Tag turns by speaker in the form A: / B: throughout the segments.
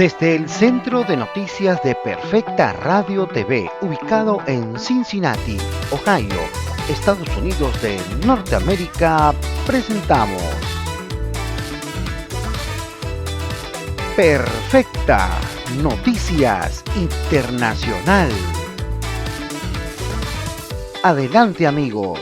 A: Desde el Centro de Noticias de Perfecta Radio TV, ubicado en Cincinnati, Ohio, Estados Unidos de Norteamérica, presentamos Perfecta Noticias Internacional. Adelante, amigos.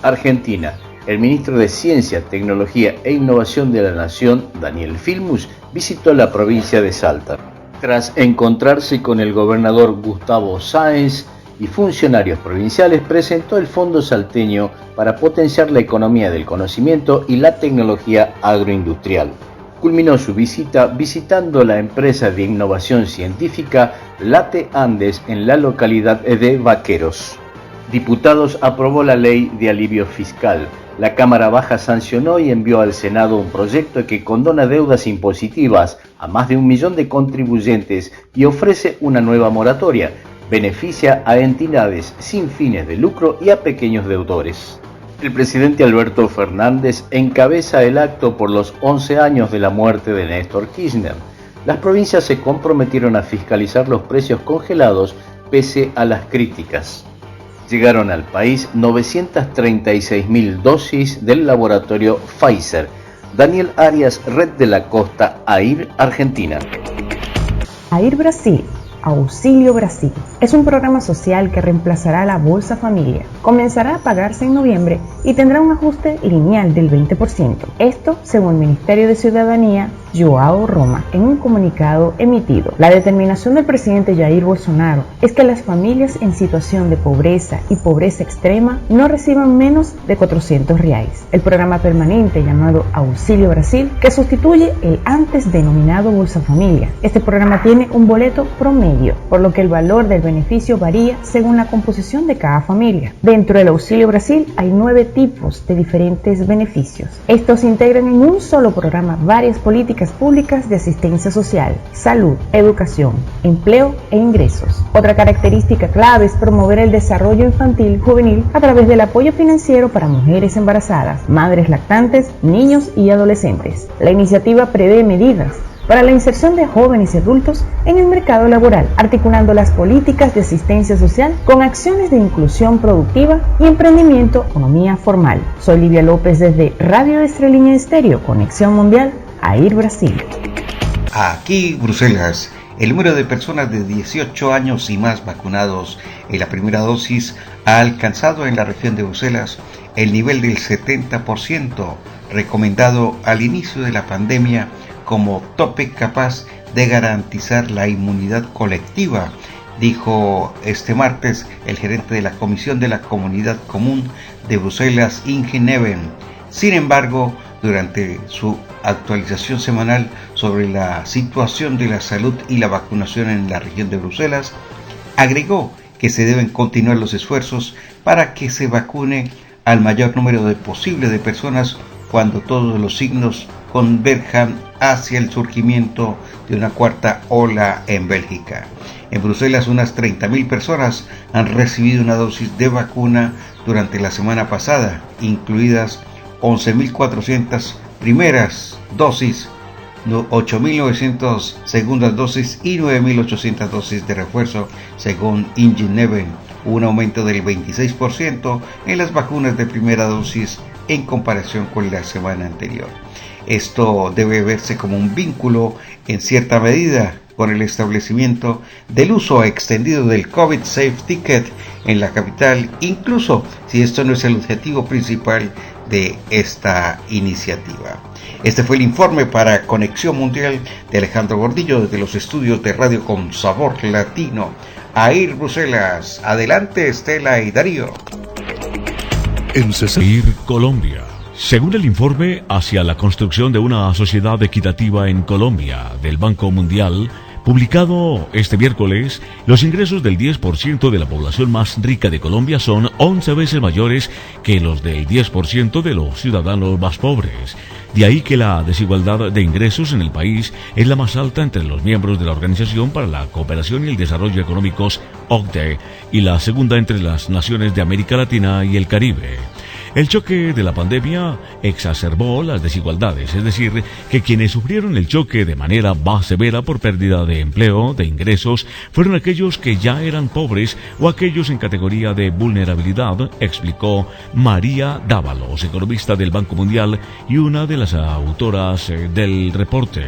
B: Argentina. El ministro de Ciencia, Tecnología e Innovación de la Nación, Daniel Filmus, visitó la provincia de Salta. Tras encontrarse con el gobernador Gustavo Sáenz y funcionarios provinciales, presentó el Fondo Salteño para potenciar la economía del conocimiento y la tecnología agroindustrial. Culminó su visita visitando la empresa de innovación científica Late Andes en la localidad de Vaqueros. Diputados aprobó la ley de alivio fiscal. La Cámara Baja sancionó y envió al Senado un proyecto que condona deudas impositivas a más de 1 millón de contribuyentes y ofrece una nueva moratoria. Beneficia a entidades sin fines de lucro y a pequeños deudores. El presidente Alberto Fernández encabeza el acto por los 11 años de la muerte de Néstor Kirchner. Las provincias se comprometieron a fiscalizar los precios congelados pese a las críticas. Llegaron al país 936.000 dosis del laboratorio Pfizer. Daniel Arias, Red de la Costa, AIR Argentina.
C: AIR Brasil, Auxilio Brasil, es un programa social que reemplazará la Bolsa Familia. Comenzará a pagarse en noviembre y tendrá un ajuste lineal del 20%. Esto según el Ministerio de Ciudadanía, João Roma, en un comunicado emitido. La determinación del presidente Jair Bolsonaro es que las familias en situación de pobreza y pobreza extrema no reciban menos de 400 reais. El programa permanente llamado Auxilio Brasil, que sustituye el antes denominado Bolsa Familia. Este programa tiene un boleto promedio, por lo que el valor del beneficio varía según la composición de cada familia. Dentro del Auxilio Brasil hay 9 tipos de diferentes beneficios. Estos integran en un solo programa varias políticas públicas de asistencia social, salud, educación, empleo e ingresos. Otra característica clave es promover el desarrollo infantil juvenil a través del apoyo financiero para mujeres embarazadas, madres lactantes, niños y adolescentes. La iniciativa prevé medidas para la inserción de jóvenes y adultos en el mercado laboral, articulando las políticas de asistencia social con acciones de inclusión productiva y emprendimiento, economía formal. Soy Livia López desde Radio Estrellinha Estéreo, Conexión Mundial, AIR Brasil.
D: Aquí, Bruselas, el número de personas de 18 años y más vacunados en la primera dosis ha alcanzado en la región de Bruselas el nivel del 70%, recomendado al inicio de la pandemia como tope capaz de garantizar la inmunidad colectiva, dijo este martes el gerente de la Comisión de la Comunidad Común de Bruselas, Inge Neven. Sin embargo, durante su actualización semanal sobre la situación de la salud y la vacunación en la región de Bruselas, agregó que se deben continuar los esfuerzos para que se vacune al mayor número posible de personas cuando todos los signos converjan hacia el surgimiento de una cuarta ola en Bélgica. En Bruselas, unas 30.000 personas han recibido una dosis de vacuna durante la semana pasada, incluidas 11.400 primeras dosis, 8.900 segundas dosis y 9.800 dosis de refuerzo, según Inge Neven, un aumento del 26% en las vacunas de primera dosis en comparación con la semana anterior. Esto debe verse como un vínculo, en cierta medida, con el establecimiento del uso extendido del COVID Safe Ticket en la capital, incluso si esto no es el objetivo principal de esta iniciativa. Este fue el informe para Conexión Mundial de Alejandro Gordillo desde los estudios de Radio con Sabor Latino. AIR Bruselas. Adelante, Estela y Darío.
E: AIR Colombia. Según el informe hacia la construcción de una sociedad equitativa en Colombia del Banco Mundial, publicado este miércoles, los ingresos del 10% de la población más rica de Colombia son 11 veces mayores que los del 10% de los ciudadanos más pobres. De ahí que la desigualdad de ingresos en el país es la más alta entre los miembros de la Organización para la Cooperación y el Desarrollo Económicos, OCDE, y la segunda entre las naciones de América Latina y el Caribe. El choque de la pandemia exacerbó las desigualdades, es decir, que quienes sufrieron el choque de manera más severa por pérdida de empleo, de ingresos, fueron aquellos que ya eran pobres o aquellos en categoría de vulnerabilidad, explicó María Dávalos, economista del Banco Mundial y una de las autoras del reporte.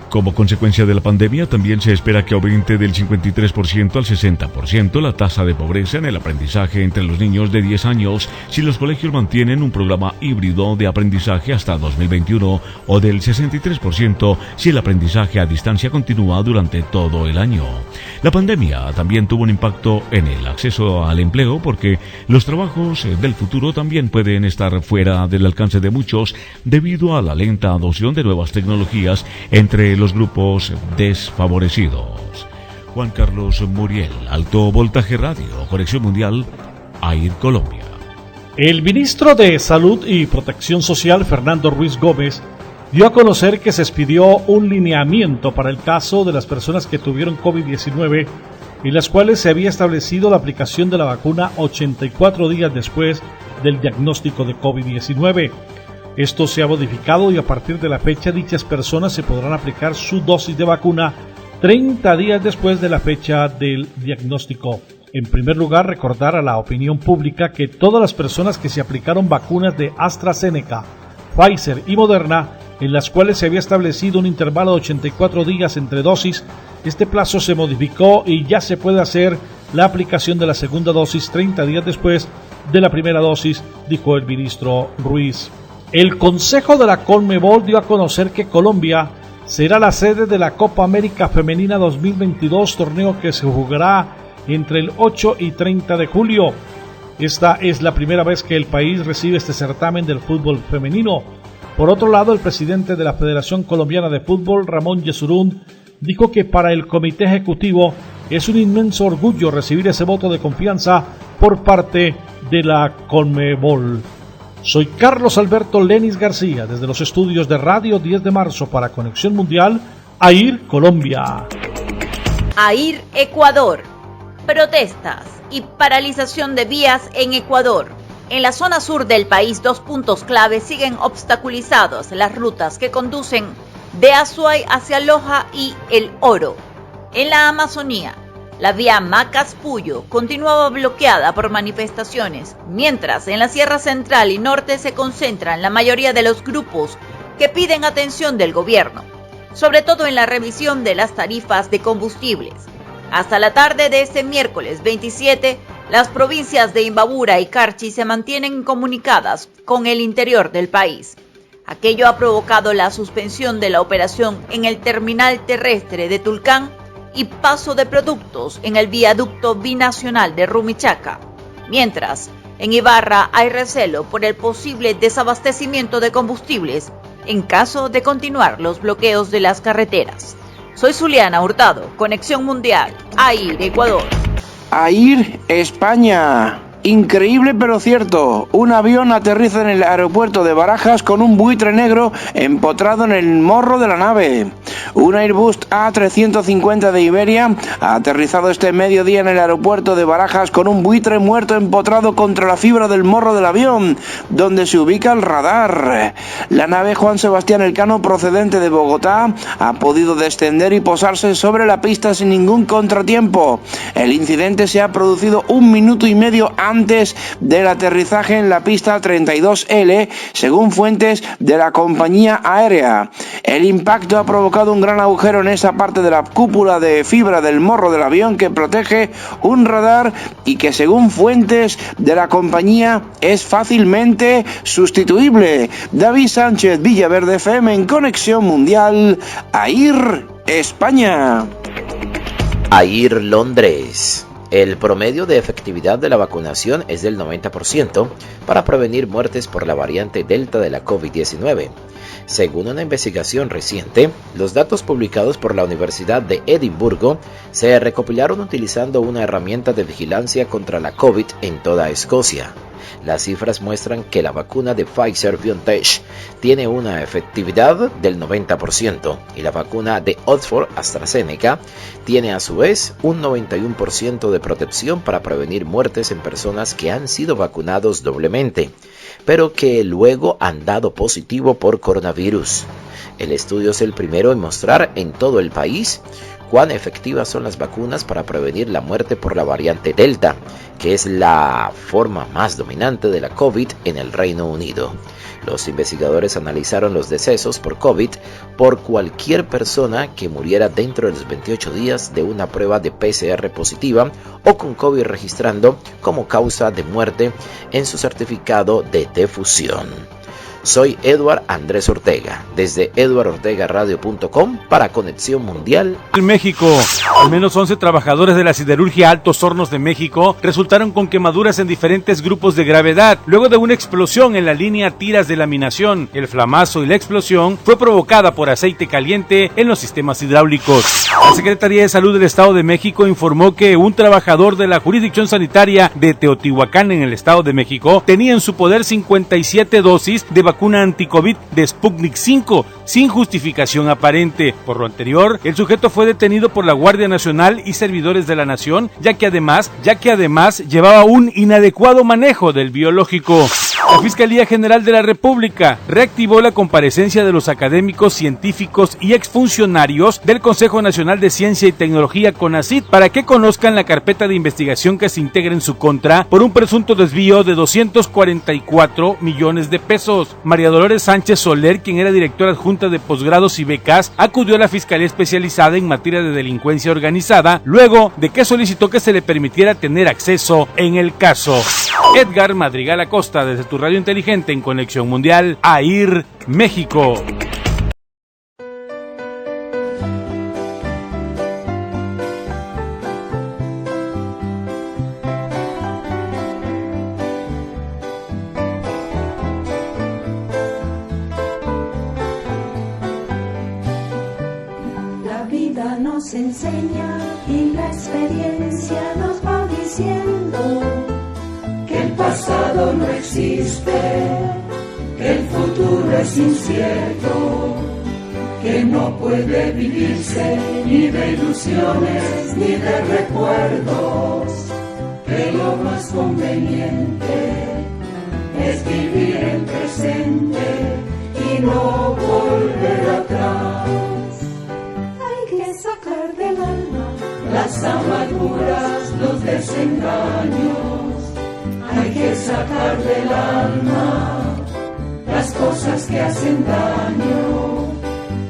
E: Como consecuencia de la pandemia, también se espera que aumente del 53% al 60% la tasa de pobreza en el aprendizaje entre los niños de 10 años si los colegios mantienen un programa híbrido de aprendizaje hasta 2021 o del 63% si el aprendizaje a distancia continúa durante todo el año. La pandemia también tuvo un impacto en el acceso al empleo porque los trabajos del futuro también pueden estar fuera del alcance de muchos debido a la lenta adopción de nuevas tecnologías entre los grupos desfavorecidos. Juan Carlos Muriel, Alto Voltaje Radio, Conexión Mundial, AIR Colombia.
F: El ministro de Salud y Protección Social, Fernando Ruiz Gómez, dio a conocer que se expidió un lineamiento para el caso de las personas que tuvieron COVID-19 y las cuales se había establecido la aplicación de la vacuna 84 días después del diagnóstico de COVID-19. Esto se ha modificado y a partir de la fecha dichas personas se podrán aplicar su dosis de vacuna 30 días después de la fecha del diagnóstico. En primer lugar, recordar a la opinión pública que todas las personas que se aplicaron vacunas de AstraZeneca, Pfizer y Moderna, en las cuales se había establecido un intervalo de 84 días entre dosis, este plazo se modificó y ya se puede hacer la aplicación de la segunda dosis 30 días después de la primera dosis, dijo el ministro Ruiz. El Consejo de la Conmebol dio a conocer que Colombia será la sede de la Copa América Femenina 2022, torneo que se jugará entre el 8 y 30 de julio. Esta es la primera vez que el país recibe este certamen del fútbol femenino. Por otro lado, el presidente de la Federación Colombiana de Fútbol, Ramón Yesurún, dijo que para el comité ejecutivo es un inmenso orgullo recibir ese voto de confianza por parte de la Conmebol. Soy Carlos Alberto Lenis García, desde los estudios de Radio 10 de marzo para Conexión Mundial, AIR Colombia.
G: AIR Ecuador. Protestas y paralización de vías en Ecuador. En la zona sur del país, 2 puntos clave siguen obstaculizados: las rutas que conducen de Azuay hacia Loja y El Oro. En la Amazonía, la vía Macas-Puyo continuaba bloqueada por manifestaciones, mientras en la Sierra Central y Norte se concentran la mayoría de los grupos que piden atención del gobierno, sobre todo en la revisión de las tarifas de combustibles. Hasta la tarde de este miércoles 27, las provincias de Imbabura y Carchi se mantienen comunicadas con el interior del país. Aquello ha provocado la suspensión de la operación en el terminal terrestre de Tulcán y paso de productos en el viaducto binacional de Rumichaca, mientras en Ibarra hay recelo por el posible desabastecimiento de combustibles en caso de continuar los bloqueos de las carreteras. Soy Zuliana Hurtado, Conexión Mundial, AIR Ecuador.
H: AIR España. Increíble pero cierto, un avión aterriza en el aeropuerto de Barajas con un buitre negro empotrado en el morro de la nave. Un Airbus A350 de Iberia ha aterrizado este mediodía en el aeropuerto de Barajas con un buitre muerto empotrado contra la fibra del morro del avión, donde se ubica el radar. La nave Juan Sebastián Elcano, procedente de Bogotá, ha podido descender y posarse sobre la pista sin ningún contratiempo. El incidente se ha producido 1 minuto y medio antes del aterrizaje en la pista 32L, según fuentes de la compañía aérea. El impacto ha provocado un gran agujero en esa parte de la cúpula de fibra del morro del avión que protege un radar y que, según fuentes de la compañía, es fácilmente sustituible. David Sánchez, Villaverde FM, en Conexión Mundial, AIR España.
I: AIR Londres. El promedio de efectividad de la vacunación es del 90% para prevenir muertes por la variante Delta de la COVID-19. Según una investigación reciente, los datos publicados por la Universidad de Edimburgo se recopilaron utilizando una herramienta de vigilancia contra la COVID en toda Escocia. Las cifras muestran que la vacuna de Pfizer-BioNTech tiene una efectividad del 90% y la vacuna de Oxford AstraZeneca tiene a su vez un 91% de protección para prevenir muertes en personas que han sido vacunados doblemente, pero que luego han dado positivo por coronavirus. El estudio es el primero en mostrar en todo el país cuán efectivas son las vacunas para prevenir la muerte por la variante Delta, que es la forma más dominante de la COVID en el Reino Unido. Los investigadores analizaron los decesos por COVID por cualquier persona que muriera dentro de los 28 días de una prueba de PCR positiva o con COVID registrando como causa de muerte en su certificado de defunción. Soy Eduard Andrés Ortega, desde eduardortegaradio.com para Conexión Mundial.
J: En México, al menos 11 trabajadores de la siderurgia Altos Hornos de México resultaron con quemaduras en diferentes grupos de gravedad, luego de una explosión en la línea tiras de laminación. El flamazo y la explosión fue provocada por aceite caliente en los sistemas hidráulicos. La Secretaría de Salud del Estado de México informó que un trabajador de la jurisdicción sanitaria de Teotihuacán en el Estado de México tenía en su poder 57 dosis de vacuna anti-COVID de Sputnik 5 sin justificación aparente. Por lo anterior, el sujeto fue detenido por la Guardia Nacional y servidores de la Nación, ya que además llevaba un inadecuado manejo del biológico. La Fiscalía General de la República reactivó la comparecencia de los académicos, científicos y exfuncionarios del Consejo Nacional de Ciencia y Tecnología CONACYT para que conozcan la carpeta de investigación que se integra en su contra por un presunto desvío de 244 millones de pesos. María Dolores Sánchez Soler, quien era directora adjunta de posgrados y becas, acudió a la Fiscalía Especializada en materia de delincuencia organizada luego de que solicitó que se le permitiera tener acceso en el caso. Edgar Madrigal Acosta, desde tu radio inteligente en Conexión Mundial, AIR, México.
K: La vida nos enseña y la experiencia nos va diciendo que el pasado no existe, que el futuro es incierto, que no puede vivirse ni de ilusiones ni de recuerdos, que lo más conveniente es vivir el presente y no volver atrás. Hay que sacar del alma las amarguras, los desengaños. Hay que sacar del alma las cosas que hacen daño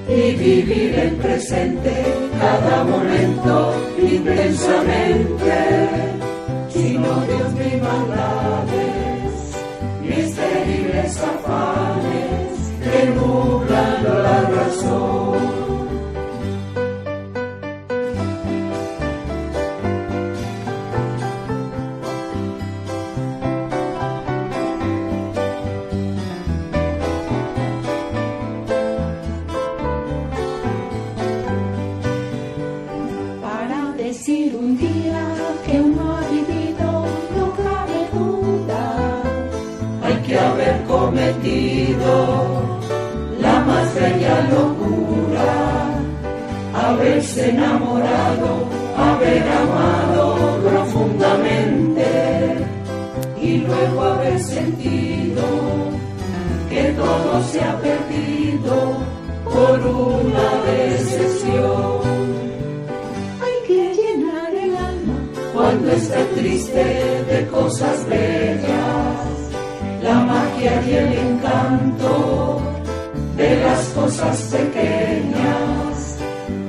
K: y vivir el presente, cada momento intensamente. Si no Dios ni maldades, mis terribles afanes que nublan la razón. Decir un día que uno ha vivido no cabe duda. Hay que haber cometido la más bella locura, haberse enamorado, haber amado profundamente y luego haber sentido que todo se ha perdido por una decepción. Cuando está triste de cosas bellas, la magia y el encanto de las cosas pequeñas.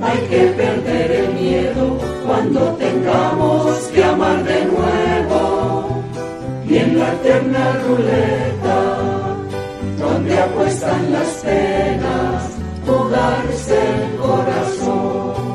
K: Hay que perder el miedo cuando tengamos que amar de nuevo. Y en la eterna ruleta, donde apuestan las penas, jugarse el corazón.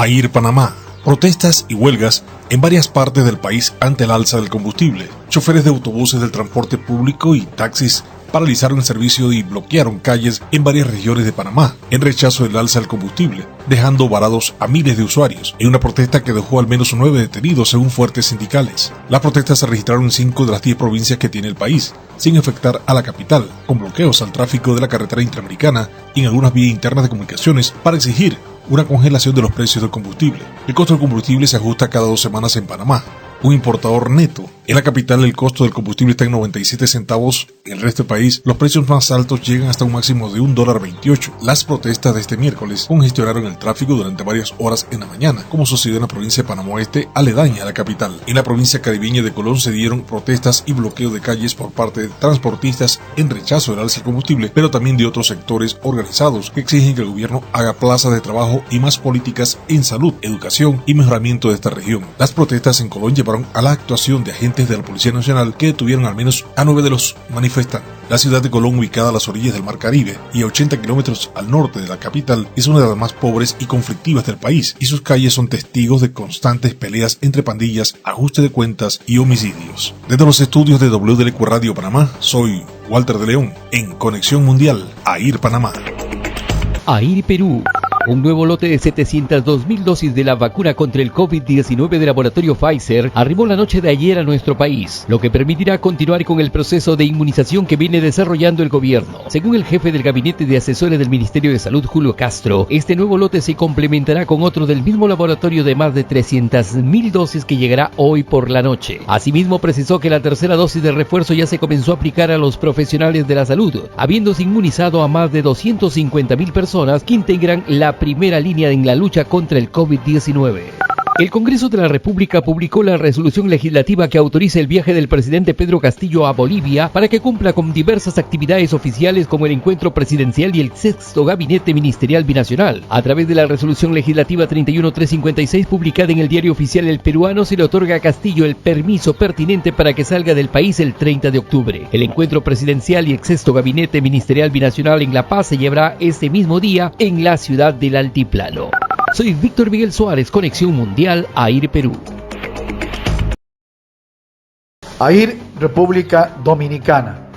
L: AIR Panamá. Protestas y huelgas en varias partes del país ante el alza del combustible. Choferes de autobuses del transporte público y taxis paralizaron el servicio y bloquearon calles en varias regiones de Panamá en rechazo del alza del combustible, dejando varados a miles de usuarios en una protesta que dejó al menos 9 detenidos según fuentes sindicales. Las protestas se registraron en 5 de las 10 provincias que tiene el país, sin afectar a la capital, con bloqueos al tráfico de la carretera interamericana y en algunas vías internas de comunicaciones para exigir una congelación de los precios del combustible. El costo del combustible se ajusta cada 2 semanas en Panamá. Un importador neto. En la capital el costo del combustible está en 97 centavos. En el resto del país los precios más altos llegan hasta un máximo de $1.28. Las protestas de este miércoles congestionaron el tráfico durante varias horas en la mañana, como sucedió en la provincia de Panamá Oeste, aledaña a la capital. En la provincia caribeña de Colón se dieron protestas y bloqueo de calles por parte de transportistas en rechazo del alza del combustible, pero también de otros sectores organizados que exigen que el gobierno haga plazas de trabajo y más políticas en salud, educación y mejoramiento de esta región. Las protestas en Colón llevaron a la actuación de agentes de la Policía Nacional que detuvieron al menos a 9 de los manifestantes. La ciudad de Colón, ubicada a las orillas del Mar Caribe y a 80 kilómetros al norte de la capital, es una de las más pobres y conflictivas del país, y sus calles son testigos de constantes peleas entre pandillas, ajuste de cuentas y homicidios. Desde los estudios de WDLQ Radio Panamá, soy Walter de León, en Conexión Mundial, AIR Panamá.
M: AIR Perú. Un nuevo lote de 702.000 dosis de la vacuna contra el COVID-19 del laboratorio Pfizer arribó la noche de ayer a nuestro país, lo que permitirá continuar con el proceso de inmunización que viene desarrollando el gobierno. Según el jefe del gabinete de asesores del Ministerio de Salud, Julio Castro, este nuevo lote se complementará con otro del mismo laboratorio de más de 300.000 dosis que llegará hoy por la noche. Asimismo, precisó que la tercera dosis de refuerzo ya se comenzó a aplicar a los profesionales de la salud, habiéndose inmunizado a más de 250.000 personas que integran la primera línea en la lucha contra el COVID-19. El Congreso de la República publicó la resolución legislativa que autoriza el viaje del presidente Pedro Castillo a Bolivia para que cumpla con diversas actividades oficiales como el encuentro presidencial y el 6º Gabinete Ministerial Binacional. A través de la resolución legislativa 31356 publicada en el Diario Oficial El Peruano, se le otorga a Castillo el permiso pertinente para que salga del país el 30 de octubre. El encuentro presidencial y el 6º Gabinete Ministerial Binacional en La Paz se llevará ese mismo día en la ciudad del Altiplano. Soy Víctor Miguel Suárez, Conexión Mundial, AIR Perú.
N: AIR República Dominicana.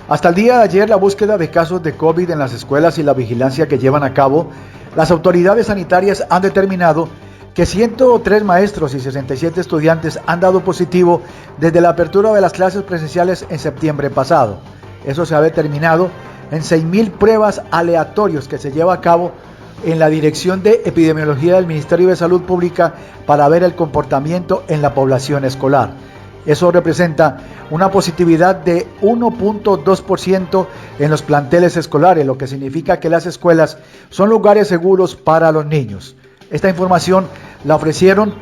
N: Hasta el día de ayer, la búsqueda de casos de COVID en las escuelas y la vigilancia que llevan a cabo, las autoridades sanitarias han determinado que 103 maestros y 67 estudiantes han dado positivo desde la apertura de las clases presenciales en septiembre pasado. Eso se ha determinado en 6.000 pruebas aleatorias que se lleva a cabo en la Dirección de Epidemiología del Ministerio de Salud Pública para ver el comportamiento en la población escolar. Eso representa una positividad de 1.2% en los planteles escolares, lo que significa que las escuelas son lugares seguros para los niños. Esta información la ofrecieron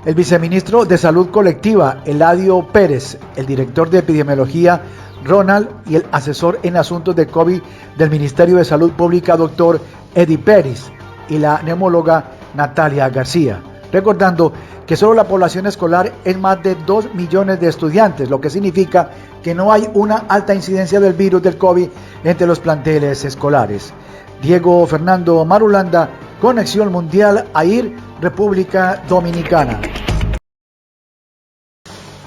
N: el viceministro de Salud Colectiva, Eladio Pérez, el director de Epidemiología, Ronald, y el asesor en asuntos de COVID del Ministerio de Salud Pública, doctor Eddie Pérez, y la neumóloga Natalia García, recordando que solo la población escolar es más de 2 millones de estudiantes, lo que significa que no hay una alta incidencia del virus del COVID entre los planteles escolares. Diego Fernando Marulanda, Conexión Mundial, AIR, República Dominicana.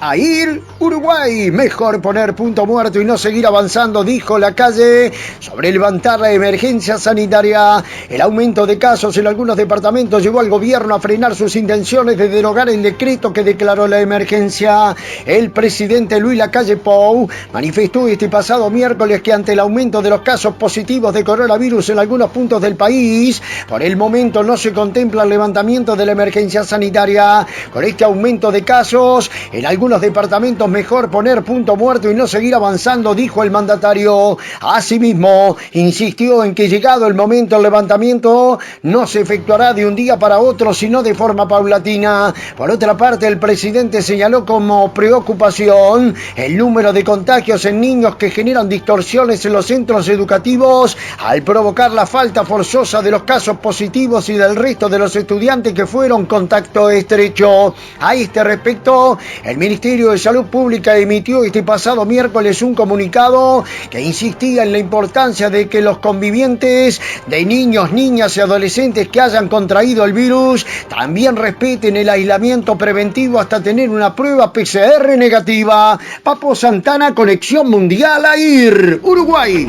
O: AIR Uruguay, mejor poner punto muerto y no seguir avanzando, dijo Lacalle sobre levantar la emergencia sanitaria. El aumento de casos en algunos departamentos llevó al gobierno a frenar sus intenciones de derogar el decreto que declaró la emergencia. El presidente Luis Lacalle Pou manifestó este pasado miércoles que ante el aumento de los casos positivos de coronavirus en algunos puntos del país, por el momento no se contempla el levantamiento de la emergencia sanitaria. Con este aumento de casos en algunos departamentos, mejor poner punto muerto y no seguir avanzando, dijo el mandatario. Asimismo, insistió en que llegado el momento el levantamiento no se efectuará de un día para otro, sino de forma paulatina. Por otra parte, el presidente señaló como preocupación el número de contagios en niños que generan distorsiones en los centros educativos al provocar la falta forzosa de los casos positivos y del resto de los estudiantes que fueron contacto estrecho. A este respecto, el Ministerio Ministerio de Salud Pública emitió este pasado miércoles un comunicado que insistía en la importancia de que los convivientes de niños, niñas y adolescentes que hayan contraído el virus también respeten el aislamiento preventivo hasta tener una prueba PCR negativa. Papo Santana, Conexión Mundial, AIR, Uruguay.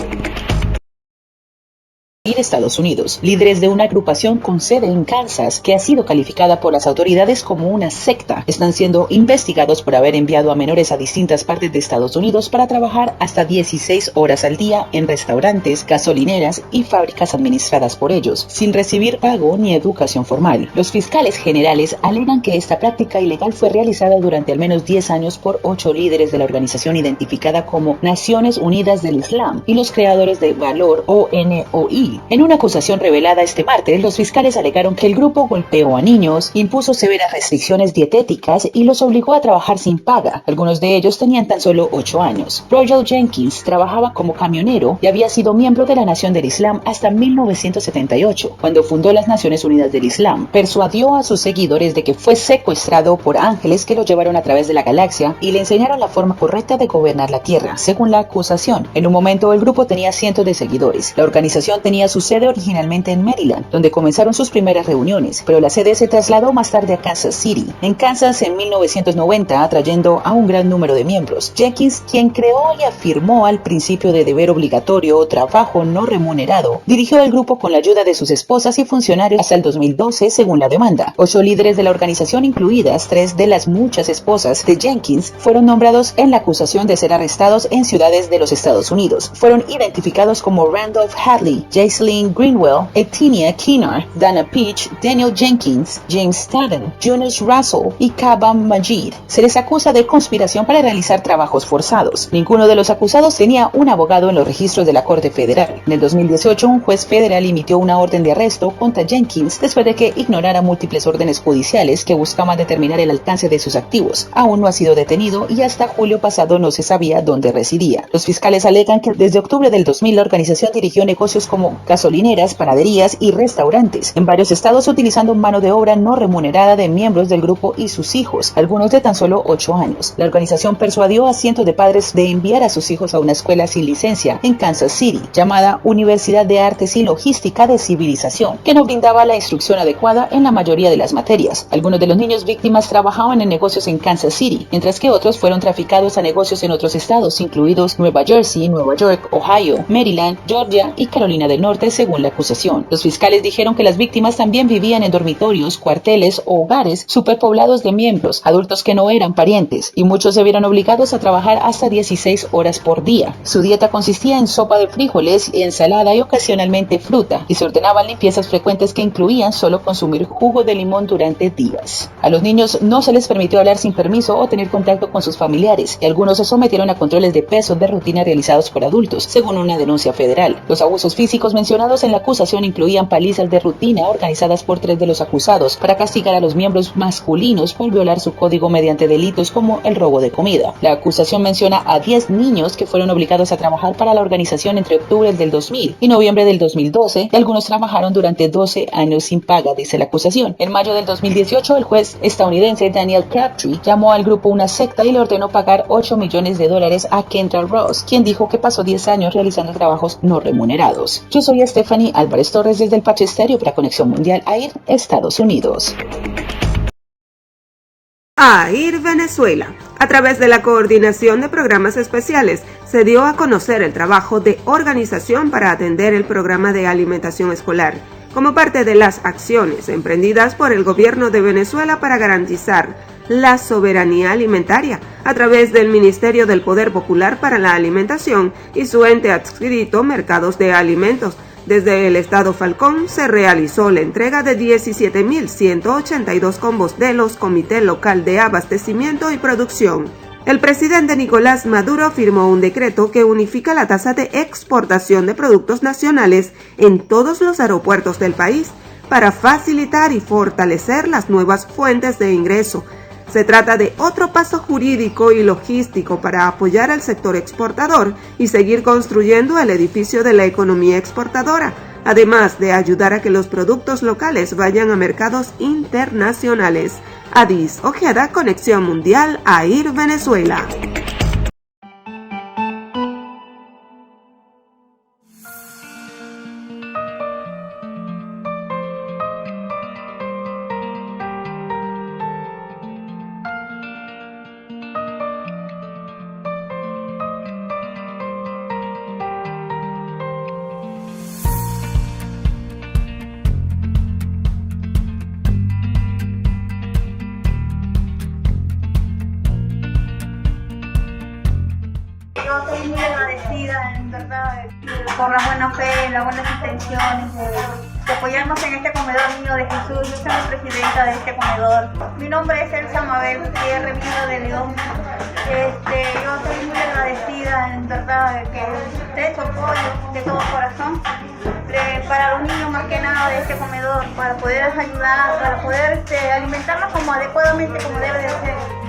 P: Estados Unidos. Líderes de una agrupación con sede en Kansas, que ha sido calificada por las autoridades como una secta, están siendo investigados por haber enviado a menores a distintas partes de Estados Unidos para trabajar hasta 16 horas al día en restaurantes, gasolineras y fábricas administradas por ellos, sin recibir pago ni educación formal. Los fiscales generales alegan que esta práctica ilegal fue realizada durante al menos 10 años por 8 líderes de la organización identificada como Naciones Unidas del Islam y los creadores de Valor ONOI. En una acusación revelada este martes, los fiscales alegaron que el grupo golpeó a niños, impuso severas restricciones dietéticas y los obligó a trabajar sin paga. Algunos de ellos tenían tan solo 8 años. Royal Jenkins trabajaba como camionero y había sido miembro de la Nación del Islam hasta 1978, cuando fundó las Naciones Unidas del Islam. Persuadió a sus seguidores de que fue secuestrado por ángeles que lo llevaron a través de la galaxia y le enseñaron la forma correcta de gobernar la Tierra, según la acusación. En un momento, el grupo tenía cientos de seguidores. La organización tenía su sede originalmente en Maryland, donde comenzaron sus primeras reuniones, pero la sede se trasladó más tarde a Kansas City, en Kansas en 1990, atrayendo a un gran número de miembros. Jenkins, quien creó y afirmó al principio de deber obligatorio o trabajo no remunerado, dirigió el grupo con la ayuda de sus esposas y funcionarios hasta el 2012, según la demanda. 8 líderes de la organización, incluidas 3 de las muchas esposas de Jenkins, fueron nombrados en la acusación de ser arrestados en ciudades de los Estados Unidos. Fueron identificados como Randolph Hadley, Jaislyn Greenwell, Etinia Keener, Dana Peach, Daniel Jenkins, James Staden, Jonas Russell y Kaba Majid. Se les acusa de conspiración para realizar trabajos forzados. Ninguno de los acusados tenía un abogado en los registros de la Corte Federal. En el 2018, un juez federal emitió una orden de arresto contra Jenkins después de que ignorara múltiples órdenes judiciales que buscaban determinar el alcance de sus activos. Aún no ha sido detenido y hasta julio pasado no se sabía dónde residía. Los fiscales alegan que desde octubre del 2000 la organización dirigió negocios como gasolineras, panaderías y restaurantes en varios estados, utilizando mano de obra no remunerada de miembros del grupo y sus hijos, algunos de tan solo 8 años. La organización persuadió a cientos de padres de enviar a sus hijos a una escuela sin licencia en Kansas City, llamada Universidad de Artes y Logística de Civilización, que no brindaba la instrucción adecuada en la mayoría de las materias. Algunos de los niños víctimas trabajaban en negocios en Kansas City, mientras que otros fueron traficados a negocios en otros estados, incluidos Nueva Jersey, Nueva York, Ohio, Maryland, Georgia y Carolina del Norte, según la acusación. Los fiscales dijeron que las víctimas también vivían en dormitorios, cuarteles o hogares superpoblados de miembros, adultos que no eran parientes, y muchos se vieron obligados a trabajar hasta 16 horas por día. Su dieta consistía en sopa de frijoles, ensalada y ocasionalmente fruta, y se ordenaban limpiezas frecuentes que incluían solo consumir jugo de limón durante días. A los niños no se les permitió hablar sin permiso o tener contacto con sus familiares, y algunos se sometieron a controles de peso de rutina realizados por adultos, según una denuncia federal. Los abusos físicos mencionados en la acusación incluían palizas de rutina organizadas por 3 de los acusados para castigar a los miembros masculinos por violar su código mediante delitos como el robo de comida. La acusación menciona a 10 niños que fueron obligados a trabajar para la organización entre octubre del 2000 y noviembre del 2012, y algunos trabajaron durante 12 años sin paga, dice la acusación. En mayo del 2018, el juez estadounidense Daniel Crabtree llamó al grupo una secta y le ordenó pagar $8 millones a Kendra Ross, quien dijo que pasó 10 años realizando trabajos no remunerados. Yo soy Stephanie Álvarez Torres desde el Parche Estéreo para Conexión Mundial AIR, Estados Unidos.
Q: AIR Venezuela. A través de la Coordinación de Programas Especiales, se dio a conocer el trabajo de organización para atender el programa de alimentación escolar, como parte de las acciones emprendidas por el gobierno de Venezuela para garantizar la soberanía alimentaria a través del Ministerio del Poder Popular para la Alimentación y su ente adscrito Mercados de Alimentos. Desde el Estado Falcón se realizó la entrega de 17.182 combos de los Comité Local de Abastecimiento y Producción. El presidente Nicolás Maduro firmó un decreto que unifica la tasa de exportación de productos nacionales en todos los aeropuertos del país para facilitar y fortalecer las nuevas fuentes de ingreso. Se trata de otro paso jurídico y logístico para apoyar al sector exportador y seguir construyendo el edificio de la economía exportadora, además de ayudar a que los productos locales vayan a mercados internacionales. Adis Ojeda, Conexión Mundial, AIR Venezuela.
R: Yo estoy muy agradecida, en verdad, por la buena fe, las buenas intenciones de apoyarnos en este comedor Niño de Jesús. Yo soy la presidenta de este comedor. Mi nombre es Elsa Mabel Gutiérrez, Niño de León. Yo estoy muy agradecida, en verdad, que de su apoyo de todo corazón para los niños, más que nada, de este comedor, para poder ayudar, para poder alimentarlos como adecuadamente, como debe de ser.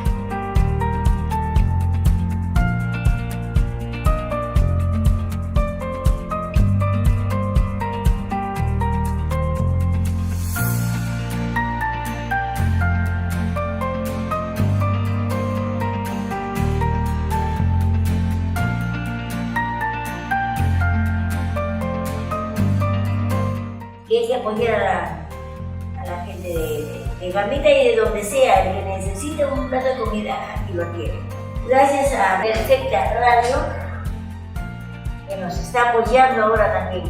S: Que es apoyar a la gente de Gamita y de donde sea, el que necesite un plato de comida, aquí lo quiere. Gracias a Perfecta Radio, que nos está apoyando ahora también.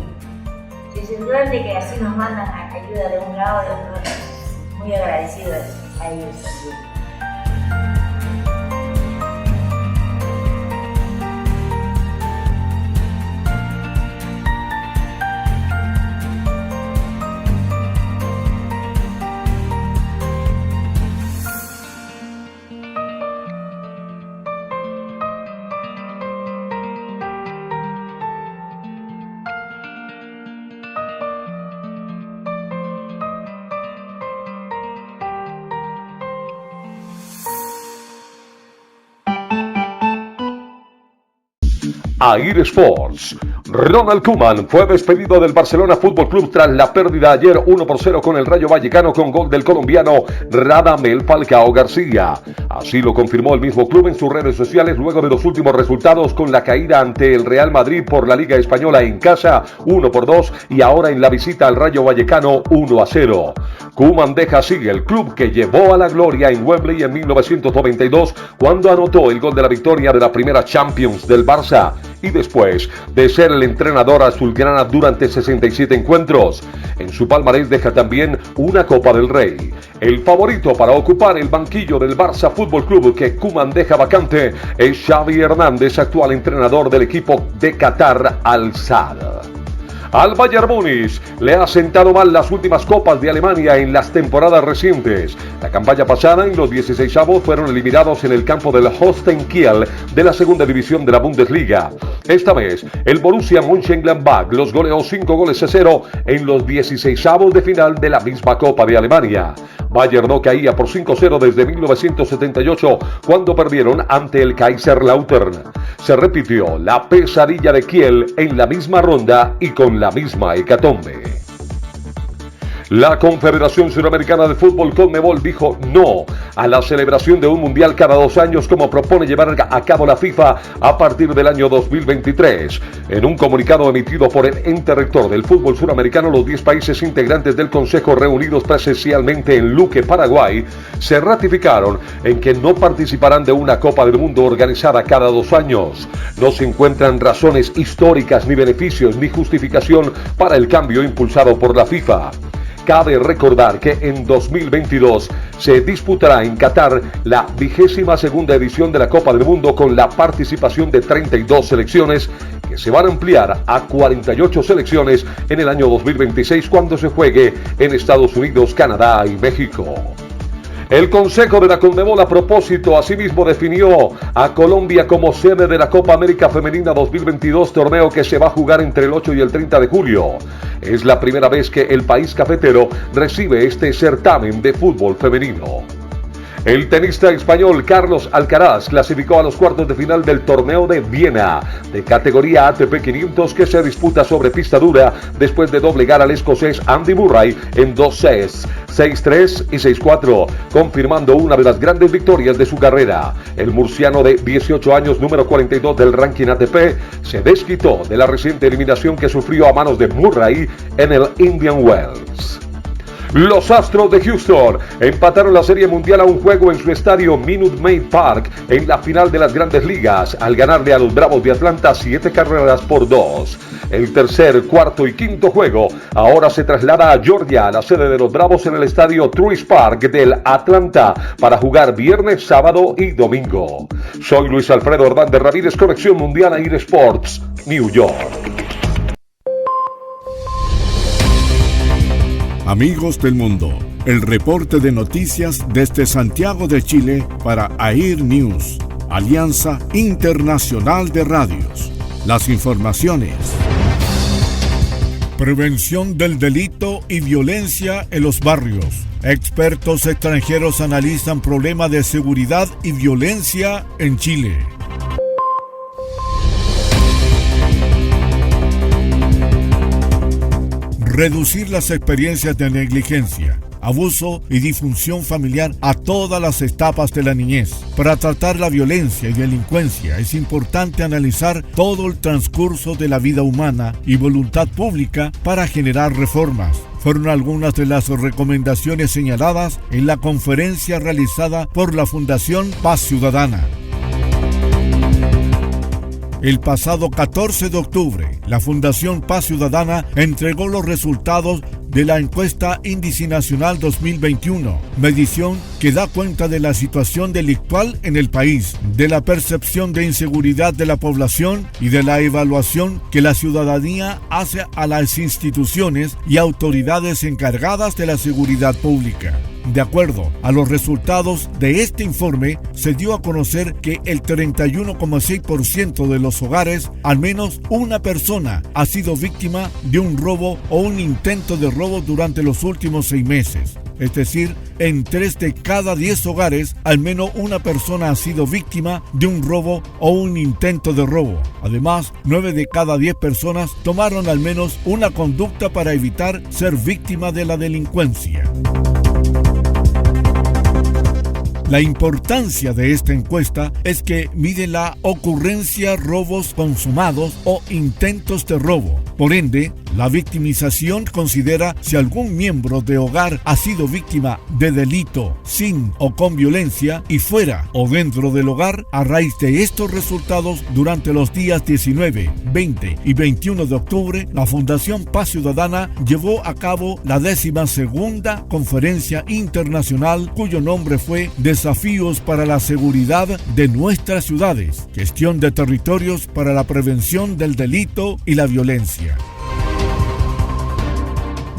S: Es el grande que así nos mandan ayuda de un lado y de otro. Muy agradecidos a ellos también.
T: AIR Sports. Ronald Koeman fue despedido del Barcelona Fútbol Club tras la pérdida ayer 1-0 con el Rayo Vallecano con gol del colombiano Radamel Falcao García. Así lo confirmó el mismo club en sus redes sociales luego de los últimos resultados con la caída ante el Real Madrid por la Liga Española en casa 1-2 y ahora en la visita al Rayo Vallecano 1-0. Koeman deja así el club que llevó a la gloria en Wembley en 1992 cuando anotó el gol de la victoria de la primera Champions del Barça y después de ser el entrenador azulgrana durante 67 encuentros. En su palmarés deja también una Copa del Rey. El favorito para ocupar el banquillo del Barça Fútbol Club que Koeman deja vacante es Xavi Hernández, actual entrenador del equipo de Qatar Al-Sadd. Al Bayern Múnich le ha sentado mal las últimas copas de Alemania en las temporadas recientes. La campaña pasada, en los 16avos, fueron eliminados en el campo del Holstein Kiel de la segunda división de la Bundesliga. Esta vez, el Borussia Mönchengladbach los goleó 5-0 en los 16avos de final de la misma Copa de Alemania. Bayern no caía por 5-0 desde 1978, cuando perdieron ante el Kaiserslautern. Se repitió la pesadilla de Kiel en la misma ronda y con la misma hecatombe. La Confederación Suramericana de Fútbol Conmebol dijo no a la celebración de un mundial cada 2 años como propone llevar a cabo la FIFA a partir del año 2023. En un comunicado emitido por el ente rector del fútbol suramericano, los 10 países integrantes del Consejo reunidos presencialmente en Luque, Paraguay, se ratificaron en que no participarán de una Copa del Mundo organizada cada 2 años. No se encuentran razones históricas, ni beneficios, ni justificación para el cambio impulsado por la FIFA. Cabe recordar que en 2022 se disputará en Qatar la 22ª edición de la Copa del Mundo con la participación de 32 selecciones que se van a ampliar a 48 selecciones en el año 2026 cuando se juegue en Estados Unidos, Canadá y México. El Consejo de la Conmebol a propósito asimismo definió a Colombia como sede de la Copa América Femenina 2022, torneo que se va a jugar entre el 8 y el 30 de julio. Es la primera vez que el país cafetero recibe este certamen de fútbol femenino. El tenista español Carlos Alcaraz clasificó a los cuartos de final del torneo de Viena de categoría ATP 500 que se disputa sobre pista dura después de doblegar al escocés Andy Murray en 2 sets, 6-3 y 6-4, confirmando una de las grandes victorias de su carrera. El murciano de 18 años, número 42 del ranking ATP, se desquitó de la reciente eliminación que sufrió a manos de Murray en el Indian Wells. Los Astros de Houston empataron la Serie Mundial a un juego en su estadio Minute Maid Park en la final de las Grandes Ligas al ganarle a los Bravos de Atlanta 7-2. El tercer, cuarto y quinto juego ahora se traslada a Georgia, la sede de los Bravos, en el estadio Truist Park del Atlanta para jugar viernes, sábado y domingo. Soy Luis Alfredo Hernández Ramírez, Conexión Mundial AIR Sports, New York.
U: Amigos del mundo, el reporte de noticias desde Santiago de Chile para AIR News, Alianza Internacional de Radios. Las informaciones. Prevención del delito y violencia en los barrios. Expertos extranjeros analizan problemas de seguridad y violencia en Chile. Reducir las experiencias de negligencia, abuso y disfunción familiar a todas las etapas de la niñez. Para tratar la violencia y delincuencia es importante analizar todo el transcurso de la vida humana y voluntad pública para generar reformas. Fueron algunas de las recomendaciones señaladas en la conferencia realizada por la Fundación Paz Ciudadana. El pasado 14 de octubre, la Fundación Paz Ciudadana entregó los resultados de la encuesta Índice Nacional 2021, medición que da cuenta de la situación delictual en el país, de la percepción de inseguridad de la población y de la evaluación que la ciudadanía hace a las instituciones y autoridades encargadas de la seguridad pública. De acuerdo a los resultados de este informe, se dio a conocer que el 31,6% de los hogares, al menos una persona, ha sido víctima de un robo o un intento de robo durante los últimos 6 meses. Es decir, en 3 de cada 10 hogares, al menos una persona ha sido víctima de un robo o un intento de robo. Además, 9 de cada 10 personas tomaron al menos una conducta para evitar ser víctima de la delincuencia. La importancia de esta encuesta es que mide la ocurrencia robos consumados o intentos de robo. Por ende, la victimización considera si algún miembro de hogar ha sido víctima de delito sin o con violencia y fuera o dentro del hogar. A raíz de estos resultados, durante los días 19, 20 y 21 de octubre, la Fundación Paz Ciudadana llevó a cabo la 12ª Conferencia Internacional, cuyo nombre fue Desafíos para la Seguridad de Nuestras Ciudades, Gestión de Territorios para la Prevención del Delito y la Violencia.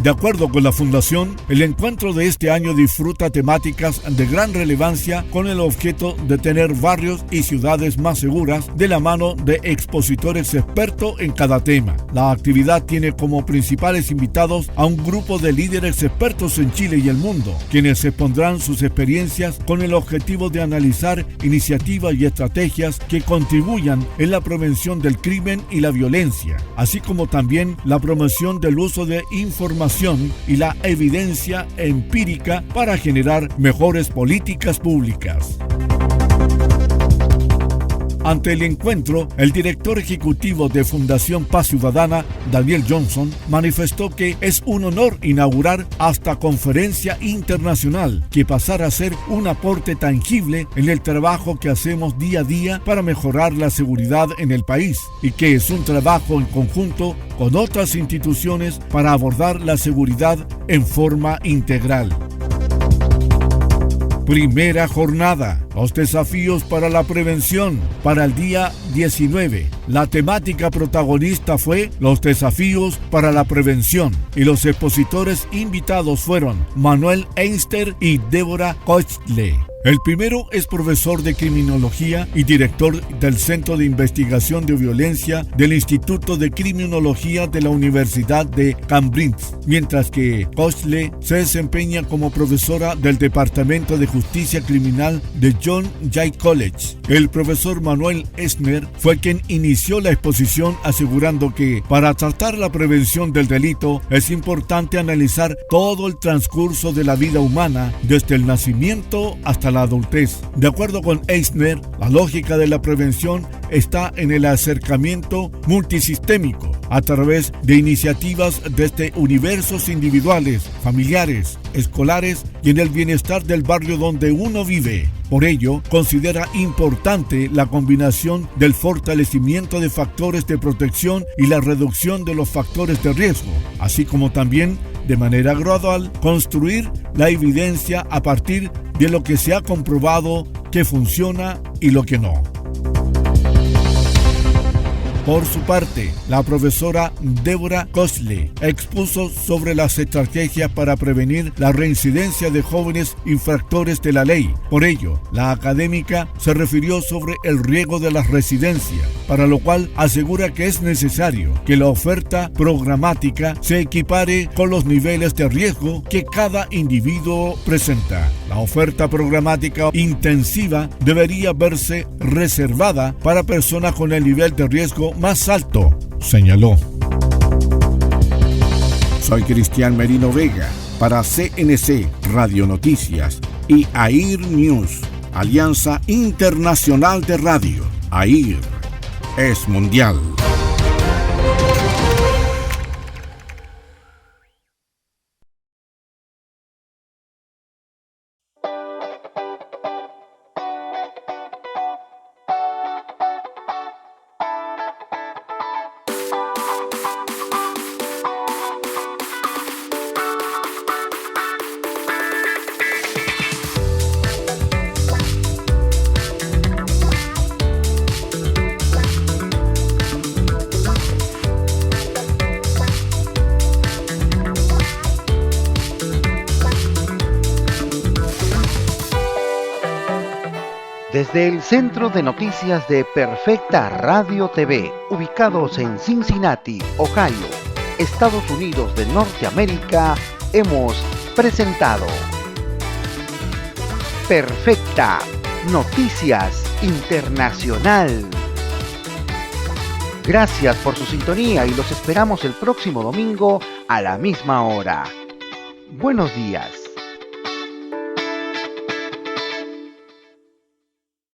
U: De acuerdo con la Fundación, el encuentro de este año disfruta temáticas de gran relevancia con el objeto de tener barrios y ciudades más seguras de la mano de expositores expertos en cada tema. La actividad tiene como principales invitados a un grupo de líderes expertos en Chile y el mundo, quienes expondrán sus experiencias con el objetivo de analizar iniciativas y estrategias que contribuyan en la prevención del crimen y la violencia, así como también la promoción del uso de información y la evidencia empírica para generar mejores políticas públicas. Ante el encuentro, el director ejecutivo de Fundación Paz Ciudadana, Daniel Johnson, manifestó que es un honor inaugurar esta conferencia internacional que pasará a ser un aporte tangible en el trabajo que hacemos día a día para mejorar la seguridad en el país y que es un trabajo en conjunto con otras instituciones para abordar la seguridad en forma integral. Primera jornada. Los desafíos para la prevención para el día 19. La temática protagonista fue los desafíos para la prevención y los expositores invitados fueron Manuel Einster y Débora Koechle. El primero es profesor de criminología y director del Centro de Investigación de Violencia del Instituto de Criminología de la Universidad de Cambridge, mientras que Koechle se desempeña como profesora del Departamento de Justicia Criminal de John Jay College. El profesor Manuel Einster fue quien inició la exposición asegurando que para tratar la prevención del delito es importante analizar todo el transcurso de la vida humana desde el nacimiento hasta la adultez. De acuerdo con Eisner, la lógica de la prevención está en el acercamiento multisistémico a través de iniciativas desde universos individuales, familiares, escolares y en el bienestar del barrio donde uno vive. Por ello, considera importante la combinación del fortalecimiento de factores de protección y la reducción de los factores de riesgo, así como también, de manera gradual, construir la evidencia a partir de lo que se ha comprobado que funciona y lo que no. Por su parte, la profesora Débora Koechle expuso sobre las estrategias para prevenir la reincidencia de jóvenes infractores de la ley. Por ello, la académica se refirió sobre el riesgo de las residencias, para lo cual asegura que es necesario que la oferta programática se equipare con los niveles de riesgo que cada individuo presenta. La oferta programática intensiva debería verse reservada para personas con el nivel de riesgo más alto, señaló. Soy Cristian Merino Vega para CNC Radio Noticias y AIR News, Alianza Internacional de Radio. AIR es mundial.
A: Desde el Centro de Noticias de Perfecta Radio TV, ubicados en Cincinnati, Ohio, Estados Unidos de Norteamérica, hemos presentado Perfecta Noticias Internacional. Gracias por su sintonía y los esperamos el próximo domingo a la misma hora. Buenos días.